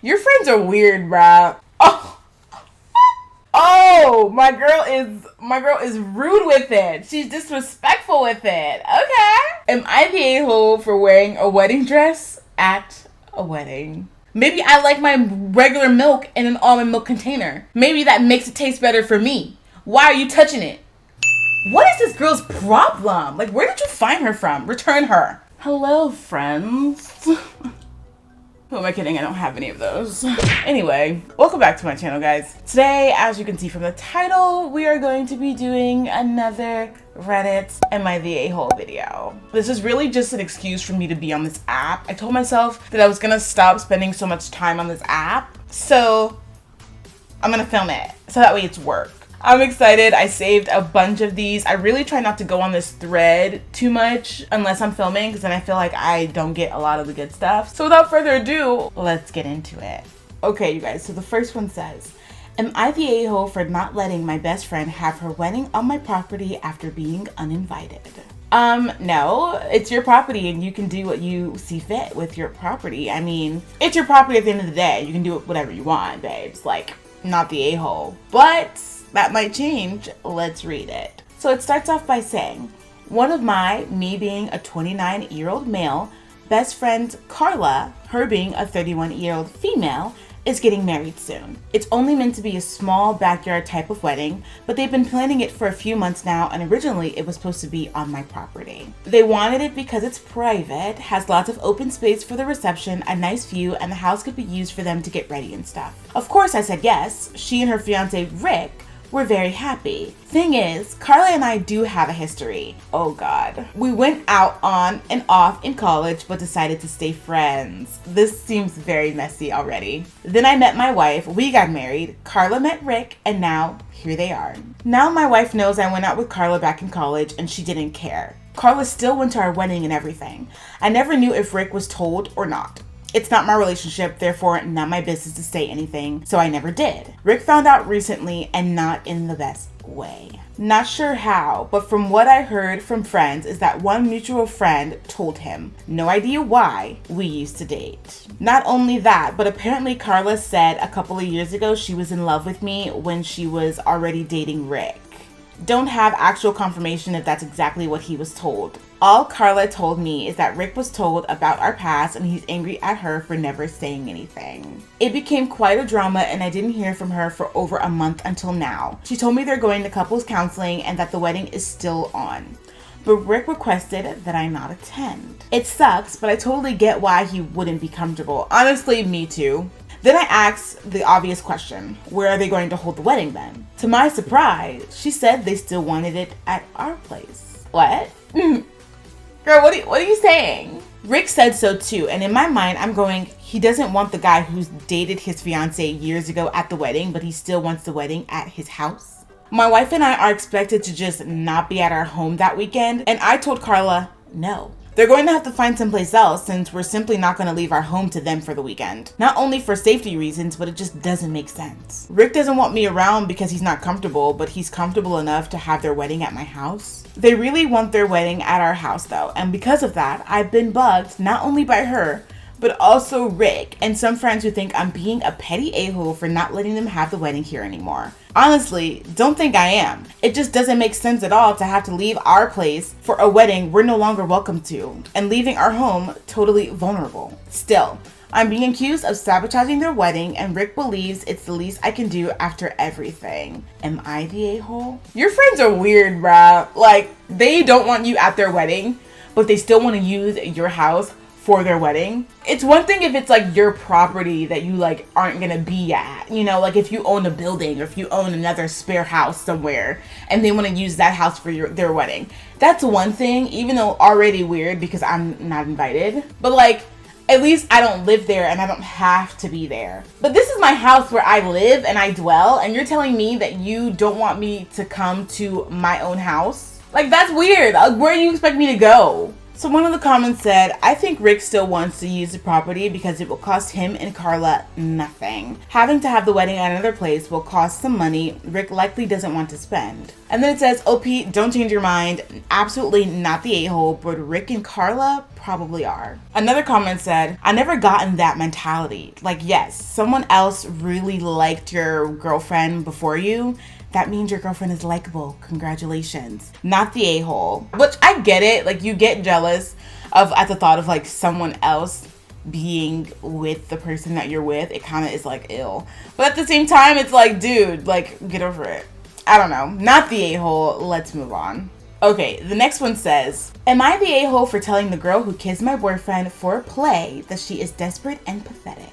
Your friends are weird, bruh. Oh, my girl is rude with it. She's disrespectful with it. Okay. Am I the a-hole for wearing a wedding dress at a wedding? Maybe I like my regular milk in an almond milk container. Maybe that makes it taste better for me. Why are you touching it? What is this girl's problem? Like, where did you find her from? Return her. Hello, friends. Who am I kidding? I don't have any of those. Anyway, welcome back to my channel, guys. Today, as you can see from the title, we are going to be doing another Reddit Am I the A-hole video. This is really just an excuse for me to be on this app. I told myself that I was gonna stop spending so much time on this app, so I'm gonna film it, so that way it's work. I'm excited. I saved a bunch of these. I really try not to go on this thread too much unless I'm filming, because then I feel like I don't get a lot of the good stuff. So without further ado, let's get into it. Okay, you guys, so the first one says, am I the a-hole for not letting my best friend have her wedding on my property after being uninvited? No, it's your property and you can do what you see fit with your property. I mean, it's your property at the end of the day. You can do whatever you want, babes. Like, not the a-hole. But that might change. Let's read it. So it starts off by saying, one of me being a 29-year-old male, best friend Carla, her being a 31-year-old female, is getting married soon. It's only meant to be a small backyard type of wedding, but they've been planning it for a few months now, and originally it was supposed to be on my property. They wanted it because it's private, has lots of open space for the reception, a nice view, and the house could be used for them to get ready and stuff. Of course I said yes. She and her fiance Rick were very happy. Thing is, Carla and I do have a history. Oh God. We went out on and off in college, but decided to stay friends. This seems very messy already. Then I met my wife, we got married, Carla met Rick, and now here they are. Now my wife knows I went out with Carla back in college and she didn't care. Carla still went to our wedding and everything. I never knew if Rick was told or not. It's not my relationship, therefore not my business to say anything, so I never did. Rick found out recently and not in the best way. Not sure how, but from what I heard from friends is that one mutual friend told him. No idea why. We used to date. Not only that, but apparently Carla said a couple of years ago she was in love with me when she was already dating Rick. Don't have actual confirmation if that's exactly what he was told. All Carla told me is that Rick was told about our past and he's angry at her for never saying anything. It became quite a drama and I didn't hear from her for over a month until now. She told me they're going to couples counseling and that the wedding is still on. But Rick requested that I not attend. It sucks, but I totally get why he wouldn't be comfortable. Honestly, me too. Then I asked the obvious question, where are they going to hold the wedding then? To my surprise, she said they still wanted it at our place. What? Girl, what are you saying? Rick said so too, and in my mind, I'm going, he doesn't want the guy who's dated his fiance years ago at the wedding, but he still wants the wedding at his house. My wife and I are expected to just not be at our home that weekend, and I told Carla, no. They're going to have to find someplace else since we're simply not going to leave our home to them for the weekend. Not only for safety reasons, but it just doesn't make sense. Rick doesn't want me around because he's not comfortable, but he's comfortable enough to have their wedding at my house. They really want their wedding at our house though, and because of that, I've been bugged not only by her, but also Rick and some friends who think I'm being a petty a-hole for not letting them have the wedding here anymore. Honestly, don't think I am. It just doesn't make sense at all to have to leave our place for a wedding we're no longer welcome to, and leaving our home totally vulnerable. Still, I'm being accused of sabotaging their wedding, and Rick believes it's the least I can do after everything. Am I the a-hole? Your friends are weird, bruh. Like, they don't want you at their wedding, but they still want to use your house for their wedding. It's one thing if it's like your property that you like aren't gonna be at, you know, like if you own a building or if you own another spare house somewhere and they want to use that house for their wedding. That's one thing, even though already weird because I'm not invited, but like at least I don't live there and I don't have to be there. But this is my house where I live and I dwell, and you're telling me that you don't want me to come to my own house? Like, that's weird. Where do you expect me to go? So one of the comments said, I think Rick still wants to use the property because it will cost him and Carla nothing. Having to have the wedding at another place will cost some money Rick likely doesn't want to spend. And then it says, OP, don't change your mind. Absolutely not the a-hole, but Rick and Carla probably are. Another comment said, I never gotten that mentality. Like, yes, someone else really liked your girlfriend before you. That means your girlfriend is likable. Congratulations. Not the a-hole. Which I get it. Like, you get jealous at the thought of like someone else being with the person that you're with. It kind of is like ill. But at the same time, it's like, dude, like, get over it. I don't know. Not the a-hole. Let's move on. Okay, the next one says, am I the a-hole for telling the girl who kissed my boyfriend for play that she is desperate and pathetic?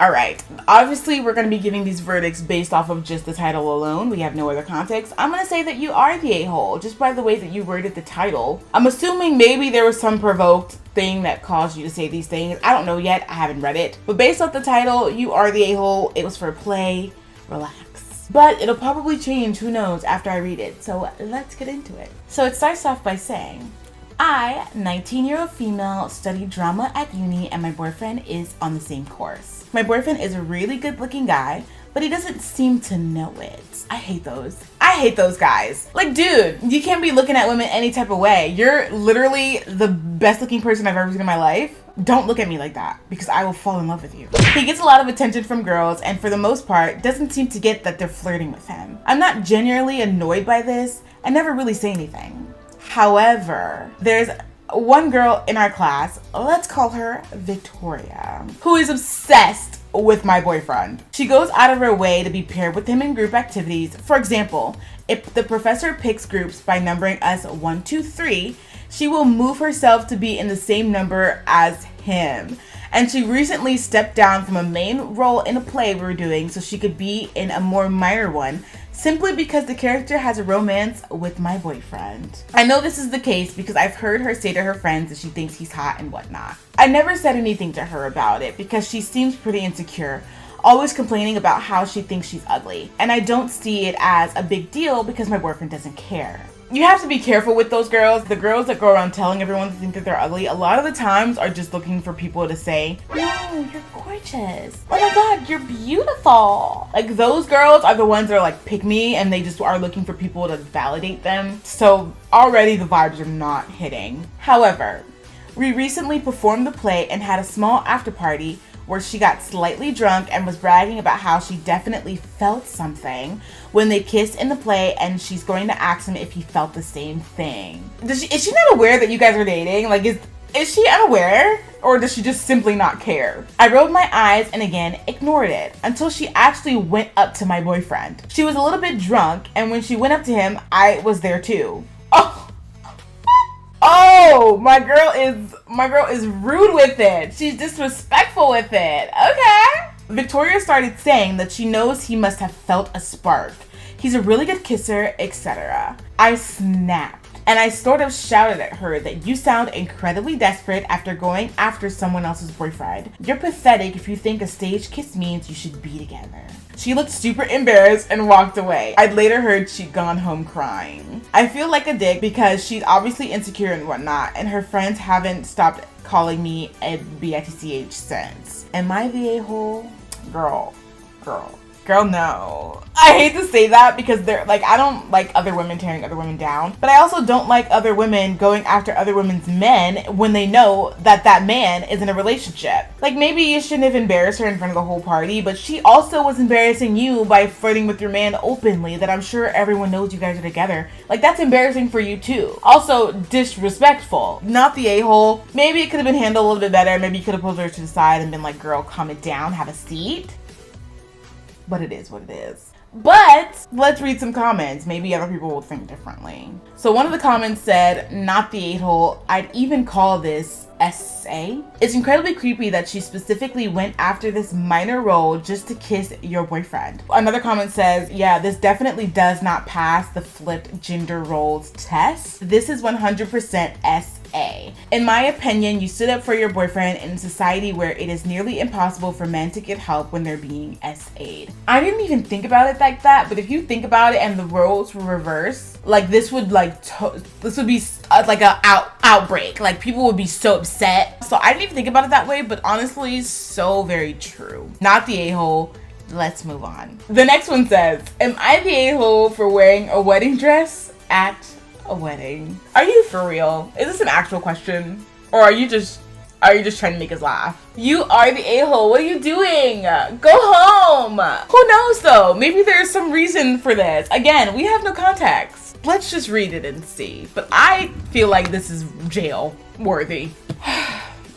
Alright, obviously we're going to be giving these verdicts based off of just the title alone. We have no other context. I'm going to say that you are the a-hole just by the way that you worded the title. I'm assuming maybe there was some provoked thing that caused you to say these things. I don't know yet. I haven't read it. But based off the title, you are the a-hole. It was for play. Relax. But it'll probably change, who knows, after I read it. So let's get into it. So it starts off by saying, I, 19-year-old female, study drama at uni and my boyfriend is on the same course. My boyfriend is a really good looking guy, but he doesn't seem to know it. I hate those. I hate those guys. Like, dude, you can't be looking at women any type of way. You're literally the best looking person I've ever seen in my life. Don't look at me like that because I will fall in love with you. He gets a lot of attention from girls and for the most part doesn't seem to get that they're flirting with him. I'm not genuinely annoyed by this. I never really say anything. However, there's one girl in our class, let's call her Victoria, who is obsessed with my boyfriend. She goes out of her way to be paired with him in group activities. For example, if the professor picks groups by numbering us 1, 2, 3, she will move herself to be in the same number as him. And she recently stepped down from a main role in a play we were doing so she could be in a more minor one, simply because the character has a romance with my boyfriend. I know this is the case because I've heard her say to her friends that she thinks he's hot and whatnot. I never said anything to her about it because she seems pretty insecure, always complaining about how she thinks she's ugly. And I don't see it as a big deal because my boyfriend doesn't care. You have to be careful with those girls. The girls that go around telling everyone to think that they're ugly, a lot of the times are just looking for people to say, no, you're gorgeous. Oh my God, you're beautiful. Like, those girls are the ones that are like, pick me, and they just are looking for people to validate them. So already the vibes are not hitting. However, we recently performed the play and had a small after party where she got slightly drunk and was bragging about how she definitely felt something when they kissed in the play, and she's going to ask him if he felt the same thing. Is she not aware that you guys are dating? Like, is she unaware? Or does she just simply not care? I rolled my eyes and again ignored it until she actually went up to my boyfriend. She was a little bit drunk, and when she went up to him, I was there too. Oh, my girl is rude with it. She's disrespectful with it. Okay. Victoria started saying that she knows he must have felt a spark. He's a really good kisser, etc. I snapped and I sort of shouted at her that you sound incredibly desperate after going after someone else's boyfriend. You're pathetic if you think a stage kiss means you should be together. She looked super embarrassed and walked away. I'd later heard she'd gone home crying. I feel like a dick because she's obviously insecure and whatnot, and her friends haven't stopped calling me a bitch since. Am I the a-hole? Girl, no. I hate to say that because they're like, I don't like other women tearing other women down, but I also don't like other women going after other women's men when they know that that man is in a relationship. Like, maybe you shouldn't have embarrassed her in front of the whole party, but she also was embarrassing you by flirting with your man openly that I'm sure everyone knows you guys are together. Like, that's embarrassing for you too. Also, disrespectful. Not the a-hole. Maybe it could have been handled a little bit better. Maybe you could have pulled her to the side and been like, girl, calm it down, have a seat. But it is what it is. But let's read some comments. Maybe other people will think differently. So one of the comments said, not the a-hole, I'd even call this SA. It's incredibly creepy that she specifically went after this minor role just to kiss your boyfriend. Another comment says, yeah, this definitely does not pass the flipped gender roles test. This is 100% SA. A. In my opinion, you stood up for your boyfriend in a society where it is nearly impossible for men to get help when they're being SA'd. I didn't even think about it like that, but if you think about it and the roles were reversed, like this would be like a outbreak. Like people would be so upset. So I didn't even think about it that way, but honestly, so very true. Not the a-hole. Let's move on. The next one says, am I the a-hole for wearing a wedding dress at a wedding? Are you for real? Is this an actual question? Or are you just trying to make us laugh? You are the a-hole. What are you doing? Go home. Who knows though? Maybe there's some reason for this. Again, we have no context. Let's just read it and see. But I feel like this is jail worthy.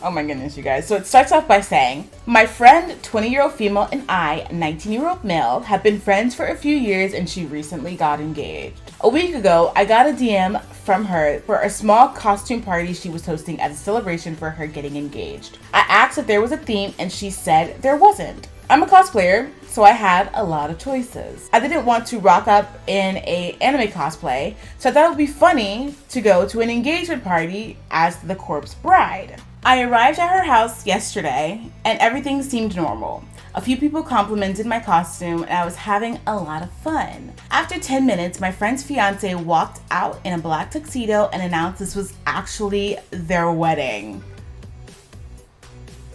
Oh my goodness, you guys. So it starts off by saying, my friend, 20-year-old female, and I, 19-year-old male, have been friends for a few years and she recently got engaged. A week ago, I got a DM from her for a small costume party she was hosting as a celebration for her getting engaged. I asked if there was a theme and she said there wasn't. I'm a cosplayer, so I had a lot of choices. I didn't want to rock up in a anime cosplay, so I thought it would be funny to go to an engagement party as the corpse bride. I arrived at her house yesterday and everything seemed normal. A few people complimented my costume and I was having a lot of fun. After 10 minutes, my friend's fiance walked out in a black tuxedo and announced this was actually their wedding.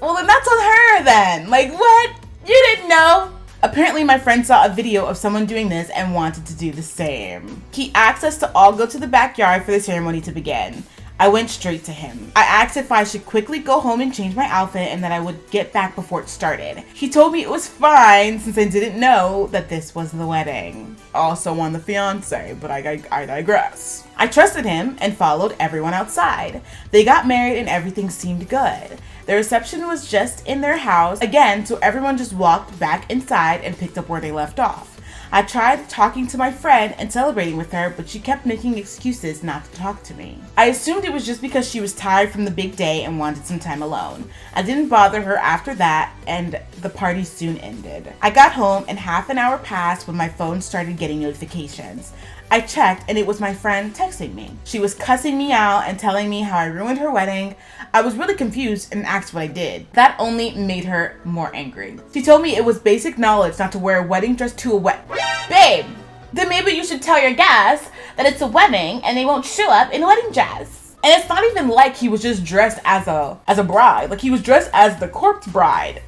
Well, then that's on her then. Like, what? You didn't know? Apparently, my friend saw a video of someone doing this and wanted to do the same. He asked us to all go to the backyard for the ceremony to begin. I went straight to him. I asked if I should quickly go home and change my outfit and that I would get back before it started. He told me it was fine since I didn't know that this was the wedding. Also on the fiance, but I digress. I trusted him and followed everyone outside. They got married and everything seemed good. The reception was just in their house again, so everyone just walked back inside and picked up where they left off. I tried talking to my friend and celebrating with her, but she kept making excuses not to talk to me. I assumed it was just because she was tired from the big day and wanted some time alone. I didn't bother her after that, and the party soon ended. I got home and half an hour passed when my phone started getting notifications. I checked and it was my friend texting me. She was cussing me out and telling me how I ruined her wedding. I was really confused and asked what I did. That only made her more angry. She told me it was basic knowledge not to wear a wedding dress to a Babe, then maybe you should tell your guests that it's a wedding and they won't show up in a wedding dress. And it's not even like he was just dressed as a bride. Like he was dressed as the corpse bride.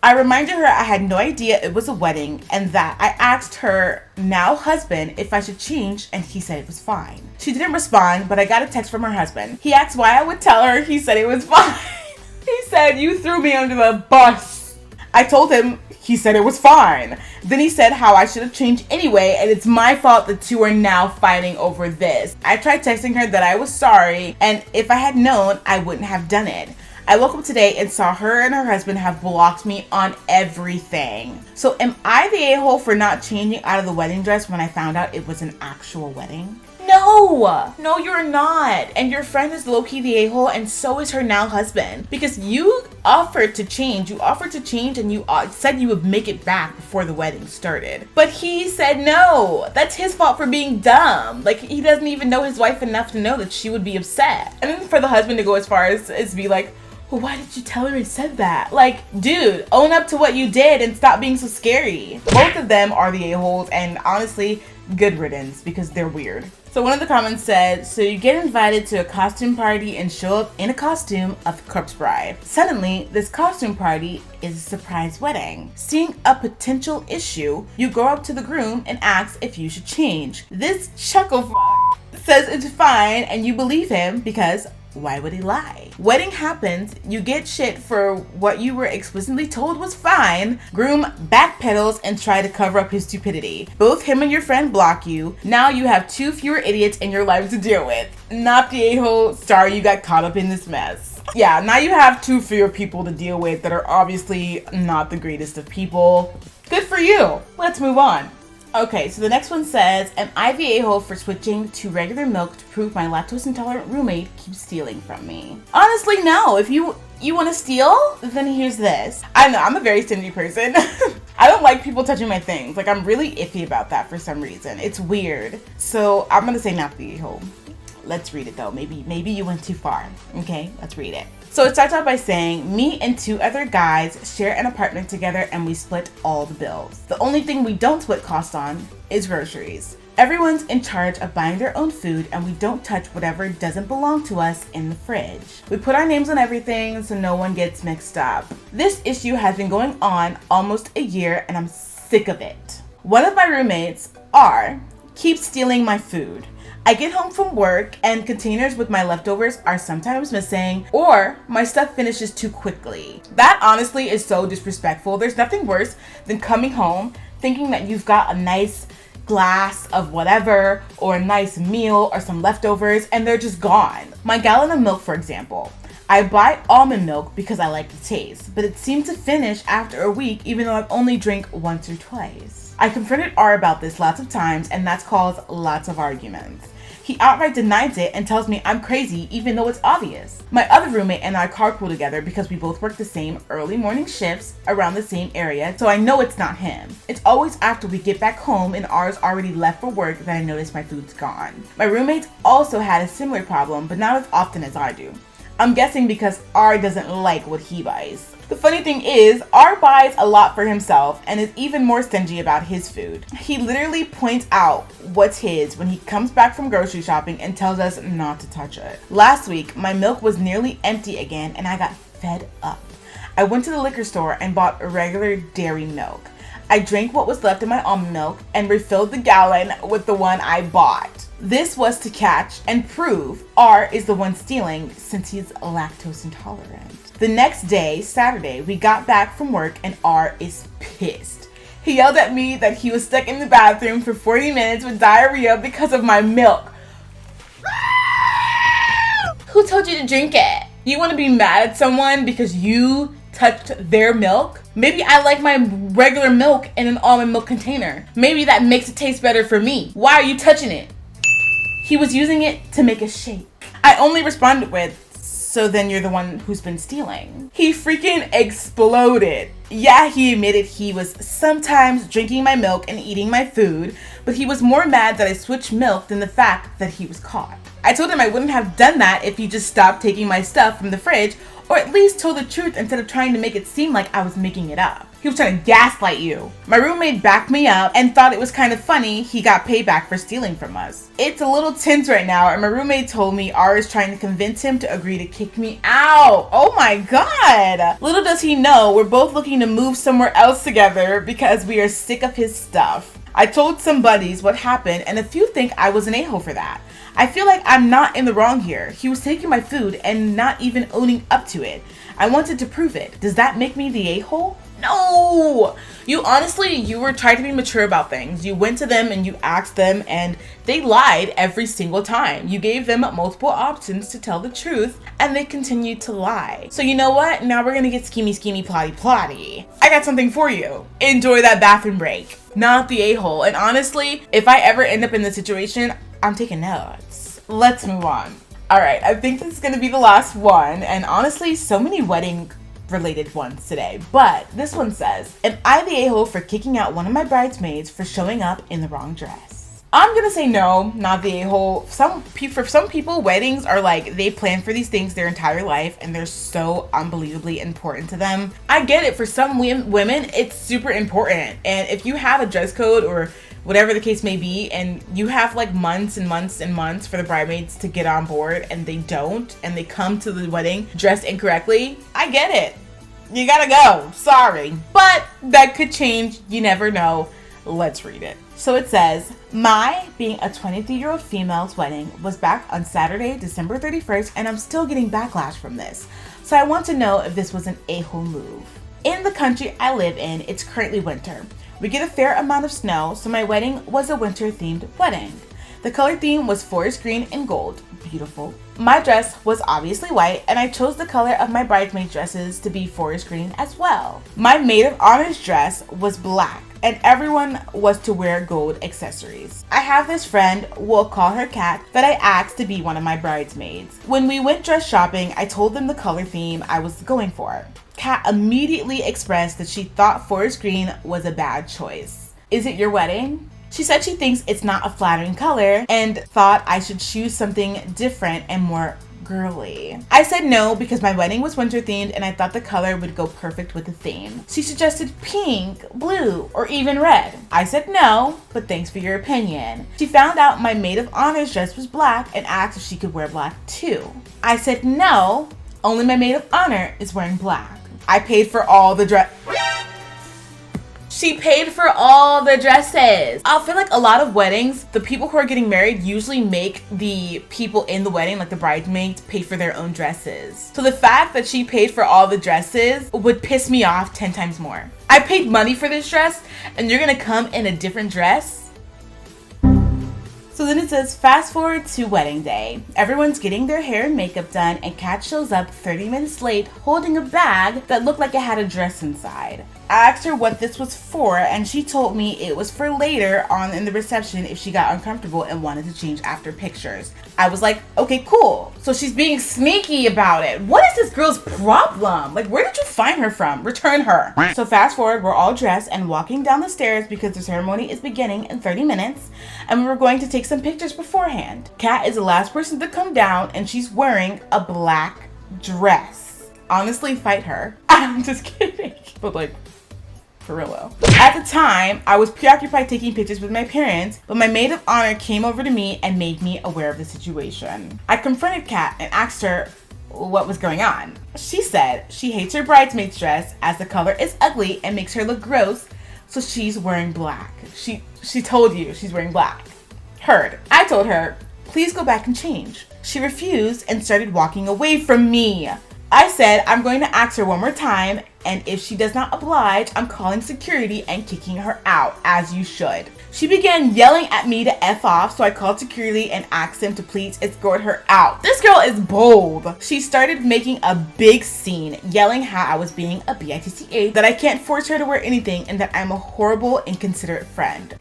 I reminded her I had no idea it was a wedding and that I asked her now husband if I should change and he said it was fine. She didn't respond, but I got a text from her husband. He asked why I would tell her. He said it was fine. He said, you threw me under the bus. I told him. He said it was fine. Then he said how I should have changed anyway and it's my fault the two are now fighting over this. I tried texting her that I was sorry and if I had known, I wouldn't have done it. I woke up today and saw her and her husband have blocked me on everything. So am I the a-hole for not changing out of the wedding dress when I found out it was an actual wedding? No, you're not. And your friend is low-key the a-hole and so is her now husband. Because you offered to change. You offered to change and you said you would make it back before the wedding started. But he said no. That's his fault for being dumb. Like he doesn't even know his wife enough to know that she would be upset. And then for the husband to go as far as be like, well, why did you tell her I said that? Like, dude, own up to what you did and stop being so scary. Both of them are the a-holes and honestly, good riddance because they're weird. So one of the comments said, so you get invited to a costume party and show up in a costume of the corpse bride. Suddenly, this costume party is a surprise wedding. Seeing a potential issue, you go up to the groom and ask if you should change. This chuckle says it's fine and you believe him because why would he lie? Wedding happens, you get shit for what you were explicitly told was fine. Groom backpedals and try to cover up his stupidity. Both him and your friend block you. Now you have two fewer idiots in your life to deal with. Not the a-hole, sorry you got caught up in this mess. Yeah, now you have two fewer people to deal with that are obviously not the greatest of people. Good for you. Let's move on. Okay, so the next one says, am I the a-hole for switching to regular milk to prove my lactose intolerant roommate keeps stealing from me? Honestly, no. If you want to steal, then here's this. I don't know, I'm a very stingy person. I don't like people touching my things. Like, I'm really iffy about that for some reason. It's weird. So I'm gonna say not the a-hole. Let's read it though. Maybe you went too far. Okay, let's read it. So it starts out by saying, me and 2 other guys share an apartment together and we split all the bills. The only thing we don't split costs on is groceries. Everyone's in charge of buying their own food and we don't touch whatever doesn't belong to us in the fridge. We put our names on everything so no one gets mixed up. This issue has been going on almost a year and I'm sick of it. One of my roommates, R, keeps stealing my food. I get home from work and containers with my leftovers are sometimes missing or my stuff finishes too quickly. That honestly is so disrespectful. There's nothing worse than coming home thinking that you've got a nice glass of whatever or a nice meal or some leftovers and they're just gone. My gallon of milk, for example. I buy almond milk because I like the taste, but it seemed to finish after a week even though I've only drank once or twice. I confronted R about this lots of times and that's caused lots of arguments. He outright denies it and tells me I'm crazy even though it's obvious. My other roommate and I carpool together because we both work the same early morning shifts around the same area, so I know it's not him. It's always after we get back home and R's already left for work that I notice my food's gone. My roommates also had a similar problem, but not as often as I do. I'm guessing because R doesn't like what he buys. The funny thing is, R buys a lot for himself and is even more stingy about his food. He literally points out what's his when he comes back from grocery shopping and tells us not to touch it. Last week, my milk was nearly empty again and I got fed up. I went to the liquor store and bought a regular dairy milk. I drank what was left in my almond milk and refilled the gallon with the one I bought. This was to catch and prove R is the one stealing since he's lactose intolerant. The next day, Saturday, we got back from work and R is pissed. He yelled at me that he was stuck in the bathroom for 40 minutes with diarrhea because of my milk. Who told you to drink it? You want to be mad at someone because you touched their milk? Maybe I like my regular milk in an almond milk container. Maybe that makes it taste better for me. Why are you touching it? He was using it to make a shake. I only responded with, so then you're the one who's been stealing. He freaking exploded. Yeah, he admitted he was sometimes drinking my milk and eating my food, but he was more mad that I switched milk than the fact that he was caught. I told him I wouldn't have done that if he just stopped taking my stuff from the fridge, or at least told the truth instead of trying to make it seem like I was making it up. He was trying to gaslight you. My roommate backed me up and thought it was kind of funny he got payback for stealing from us. It's a little tense right now and my roommate told me R is trying to convince him to agree to kick me out. Oh my god. Little does he know we're both looking to move somewhere else together because we are sick of his stuff. I told some buddies what happened and a few think I was an a-hole for that. I feel like I'm not in the wrong here. He was taking my food and not even owning up to it. I wanted to prove it. Does that make me the a-hole? No! You were trying to be mature about things. You went to them and you asked them and they lied every single time. You gave them multiple options to tell the truth and they continued to lie. So you know what? Now we're gonna get schemy, plotty. I got something for you. Enjoy that bathroom break. Not the a-hole. And honestly, if I ever end up in this situation, I'm taking notes. Let's move on. All right, I think this is gonna be the last one. And honestly, so many wedding related ones today, but this one says, am I the a-hole for kicking out one of my bridesmaids for showing up in the wrong dress? I'm gonna say no, not the a-hole. For some people, weddings are like, they plan for these things their entire life and they're so unbelievably important to them. I get it, for some women, it's super important. And if you have a dress code or whatever the case may be, and you have like months and months and months for the bridesmaids to get on board and they don't, and they come to the wedding dressed incorrectly, I get it. You gotta go, sorry. But that could change, you never know. Let's read it. So it says, my being a 23-year-old female's wedding was back on Saturday, December 31st, and I'm still getting backlash from this. So I want to know if this was an a-hole move. In the country I live in, it's currently winter. We get a fair amount of snow, so my wedding was a winter-themed wedding. The color theme was forest green and gold. Beautiful. My dress was obviously white, and I chose the color of my bridesmaid dresses to be forest green as well. My maid of honor's dress was black, and everyone was to wear gold accessories. I have this friend, we'll call her Kat, that I asked to be one of my bridesmaids. When we went dress shopping, I told them the color theme I was going for. Kat immediately expressed that she thought forest green was a bad choice. Is it your wedding? She said she thinks it's not a flattering color and thought I should choose something different and more girly. I said no because my wedding was winter themed and I thought the color would go perfect with the theme. She suggested pink, blue, or even red. I said no, but thanks for your opinion. She found out my maid of honor's dress was black and asked if she could wear black too. I said no, only my maid of honor is wearing black. I paid for all the dress. She paid for all the dresses. I feel like a lot of weddings, the people who are getting married usually make the people in the wedding, like the bridesmaids, pay for their own dresses. So the fact that she paid for all the dresses would piss me off 10 times more. I paid money for this dress and you're gonna come in a different dress? So then it says, fast forward to wedding day. Everyone's getting their hair and makeup done and Kat shows up 30 minutes late holding a bag that looked like it had a dress inside. I asked her what this was for and she told me it was for later on in the reception if she got uncomfortable and wanted to change after pictures. I was like, okay, cool. So she's being sneaky about it. What is this girl's problem? Like, where did you find her from? Return her. So fast forward, we're all dressed and walking down the stairs because the ceremony is beginning in 30 minutes and we were going to take some pictures beforehand. Kat is the last person to come down and she's wearing a black dress. Honestly, fight her. I'm just kidding. But like, for real though. At the time, I was preoccupied taking pictures with my parents, but my maid of honor came over to me and made me aware of the situation. I confronted Kat and asked her what was going on. She said she hates her bridesmaid's dress as the color is ugly and makes her look gross, so she's wearing black. She told you she's wearing black. Heard. I told her, please go back and change. She refused and started walking away from me. I said I'm going to ask her one more time, and if she does not oblige, I'm calling security and kicking her out, as you should. She began yelling at me to F off, so I called security and asked them to please escort her out. This girl is bold. She started making a big scene, yelling how I was being a bitch, that I can't force her to wear anything, and that I'm a horrible, inconsiderate friend.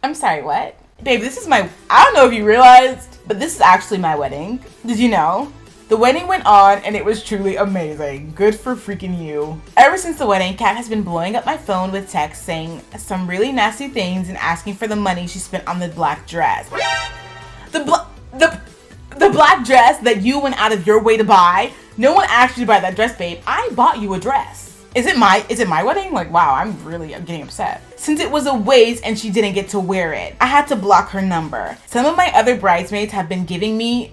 I'm sorry, what? Babe, this is I don't know if you realized, but this is actually my wedding. Did you know? The wedding went on and it was truly amazing. Good for freaking you. Ever since the wedding, Kat has been blowing up my phone with texts saying some really nasty things and asking for the money she spent on the black dress. The black dress that you went out of your way to buy? No one asked you to buy that dress, babe. I bought you a dress. Is it my wedding? Like, wow, I'm getting upset. Since it was a waste and she didn't get to wear it, I had to block her number. Some of my other bridesmaids have been giving me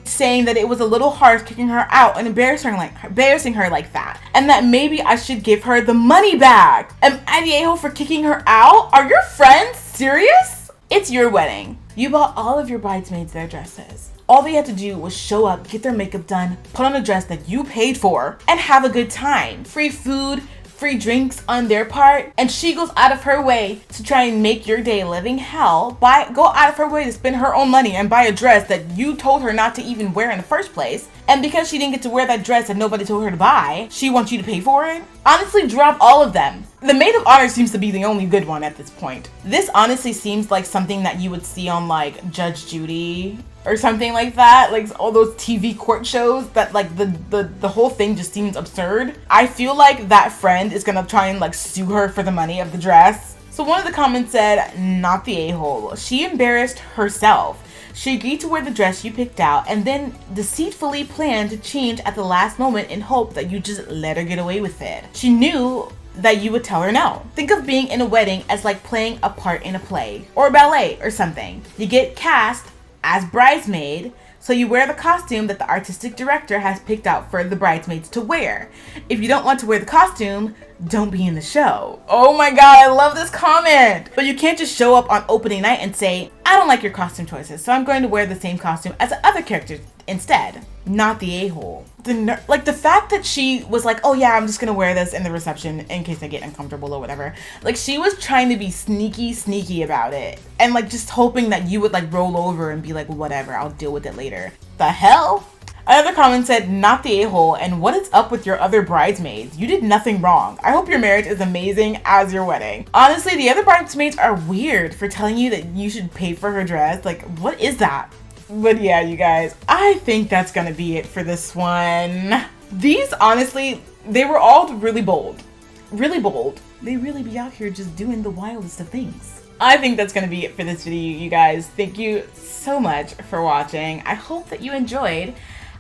saying that it was a little harsh kicking her out and embarrassing her like that, and that maybe I should give her the money back. Am I the a-hole for kicking her out? Are your friends serious? It's your wedding. You bought all of your bridesmaids their dresses. All they had to do was show up, get their makeup done, put on a dress that you paid for, and have a good time. Free food, free drinks on their part, and she goes out of her way to try and make your day living hell. Go out of her way to spend her own money and buy a dress that you told her not to even wear in the first place. And because she didn't get to wear that dress that nobody told her to buy, she wants you to pay for it? Honestly, drop all of them. The maid of honor seems to be the only good one at this point. This honestly seems like something that you would see on like Judge Judy or something like that, like all those TV court shows that like the whole thing just seems absurd. I feel like that friend is gonna try and like sue her for the money of the dress. So one of the comments said, not the a-hole. She embarrassed herself. She agreed to wear the dress you picked out and then deceitfully planned to change at the last moment in hope that you just let her get away with it. She knew that you would tell her no. Think of being in a wedding as like playing a part in a play or a ballet or something. You get cast as bridesmaid, so you wear the costume that the artistic director has picked out for the bridesmaids to wear. If you don't want to wear the costume, don't be in the show. Oh my god, I love this comment. But you can't just show up on opening night and say, I don't like your costume choices, so I'm going to wear the same costume as the other characters instead. Not the a-hole. The fact that she was like, oh yeah, I'm just gonna wear this in the reception in case I get uncomfortable or whatever. Like, she was trying to be sneaky about it. And like just hoping that you would like roll over and be like, whatever, I'll deal with it later. The hell? Another comment said, not the a-hole, and what is up with your other bridesmaids? You did nothing wrong. I hope your marriage is amazing as your wedding. Honestly, the other bridesmaids are weird for telling you that you should pay for her dress. Like, what is that? But yeah, you guys, I think that's gonna be it for this one. These, honestly, they were all really bold. Really bold. they really be out here just doing the wildest of things. I think that's going to be it for this video, you guys. Thank you so much for watching. I hope that you enjoyed.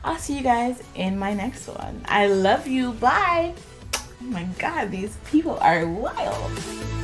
I'll see you guys in my next one. I love you. Bye. Oh my God, these people are wild.